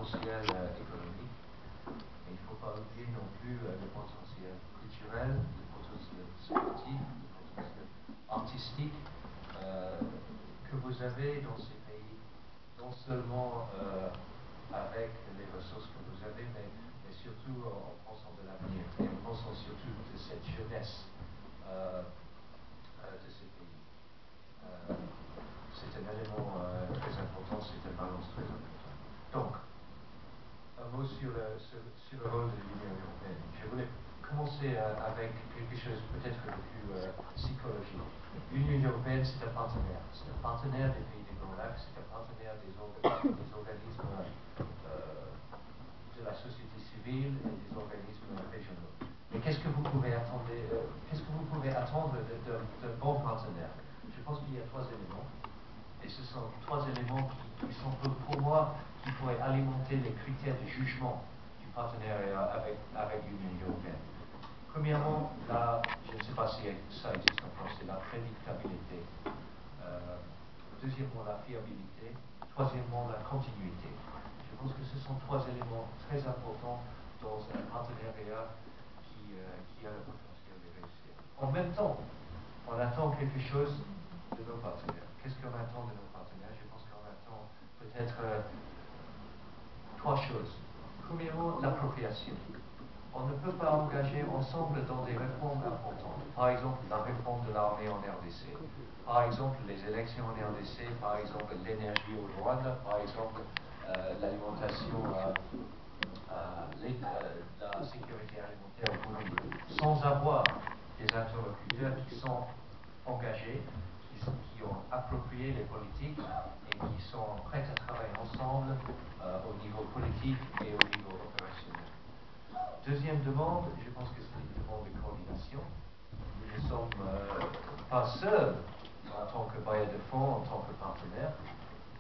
potentiel économique, mais il ne faut pas oublier non plus le potentiel culturel, le potentiel sportif, le potentiel artistique que vous avez dans ces pays, non seulement avec les ressources que vous avez, mais surtout en pensant de l'avenir et en pensant surtout de cette jeunesse de ces pays. C'est un élément très important, c'est une balance très important. Donc, un mot sur le rôle de l'Union européenne. Je voulais commencer avec quelque chose peut-être de plus psychologique. L'Union européenne, c'est un partenaire. C'est un partenaire des pays des Grands Lacs, c'est un partenaire des organismes de la société civile et des organismes régionaux. Mais qu'est-ce que vous pouvez attendre d'un bon partenaire? Je pense qu'il y a trois éléments. Et ce sont trois éléments qui sont pour moi, qui pourraient alimenter les critères de jugement du partenariat avec l'Union européenne. Premièrement, je ne sais pas si ça existe en français, la prédictabilité. Deuxièmement, la fiabilité. Troisièmement, la continuité. Je pense que ce sont trois éléments très importants dans un partenariat qui a le potentiel de réussir. En même temps, on attend quelque chose de nos partenaires. Qu'est-ce qu'on attend de nos partenaires? Je pense qu'on attend peut-être trois choses. Premièrement, l'appropriation. On ne peut pas engager ensemble dans des réformes importantes. Par exemple, la réforme de l'armée en RDC. Par exemple, les élections en RDC. Par exemple, l'énergie au Rwanda. Par exemple, l'alimentation, la sécurité alimentaire au Burundi. Sans avoir des interlocuteurs qui sont engagés, qui ont approprié les politiques et qui sont prêts à travailler ensemble au niveau politique et au niveau opérationnel. Deuxième demande, je pense que c'est une demande de coordination. Nous ne sommes pas seuls en tant que bailleur de fonds, en tant que partenaire.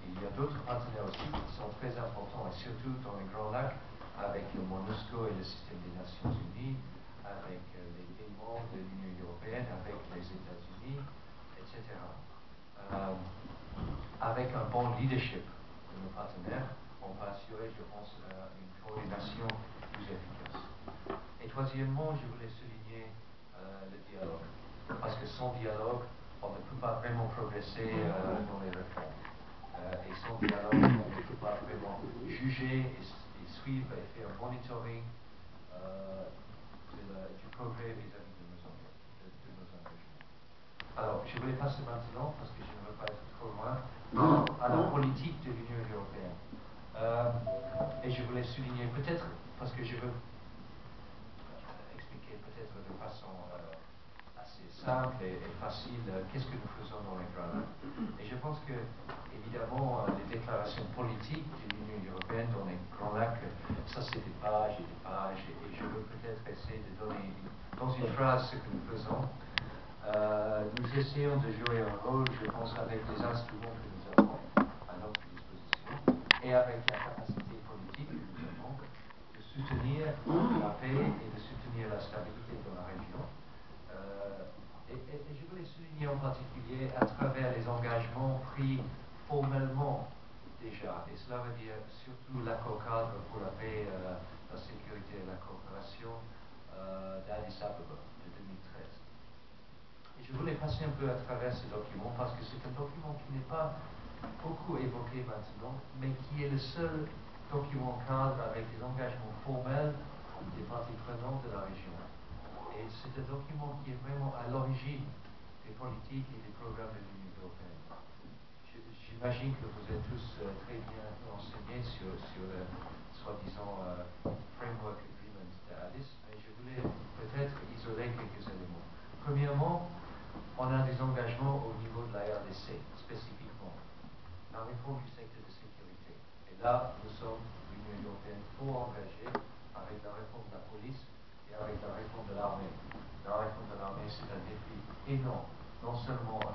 Il y a d'autres partenaires aussi qui sont très importants, et surtout dans les Grands Lacs, avec le MONUSCO et le système des Nations Unies, avec les pays membres de l'Union européenne, avec les États-Unis, etc. Avec un bon leadership de nos partenaires, on va assurer, je pense, une coordination plus efficace. Et troisièmement, je voulais souligner le dialogue. Parce que sans dialogue, on ne peut pas vraiment progresser dans les réformes. Et sans dialogue, on ne peut pas vraiment juger et suivre et faire un monitoring du progrès vis-à-vis de nos engagements. Alors, je voulais passer maintenant, parce que je ne veux pas être trop loin, à la politique de l'Union européenne. Et je voulais souligner peut-être, parce que je veux expliquer peut-être de façon assez simple et facile qu'est-ce que nous faisons dans les Grands Lacs. Et je pense que, évidemment, les déclarations politiques de l'Union européenne dans les Grands Lacs, ça c'est des pages et des pages, et je veux peut-être essayer de donner dans une phrase ce que nous faisons. Nous essayons de jouer un rôle, je pense, avec les instruments que nous avons à notre disposition et avec la capacité politique que nous avons de soutenir la paix et de soutenir la stabilité dans la région. Et je voulais souligner en particulier à travers les engagements pris formellement déjà, et cela veut dire surtout l'accord cadre pour la paix, la sécurité et la coopération d'Addis Abeba de 2013. Et je voulais passer un peu à travers ce document parce que c'est un document qui n'est pas beaucoup évoqué maintenant, mais qui est le seul document cadre avec des engagements formels des parties prenantes de la région. Et c'est un document qui est vraiment à l'origine des politiques et des programmes de l'Union européenne. J'imagine que vous êtes tous très bien renseignés sur le soi-disant Framework Agreement d'Addis, mais je voulais peut-être isoler quelques éléments. Premièrement, on a des engagements au niveau de la RDC, spécifiquement. La réforme du secteur de sécurité. Et là, nous sommes, l'Union européenne, fort engagée avec la réforme de la police et avec la réforme de l'armée. La réforme de l'armée, c'est un défi énorme, non seulement en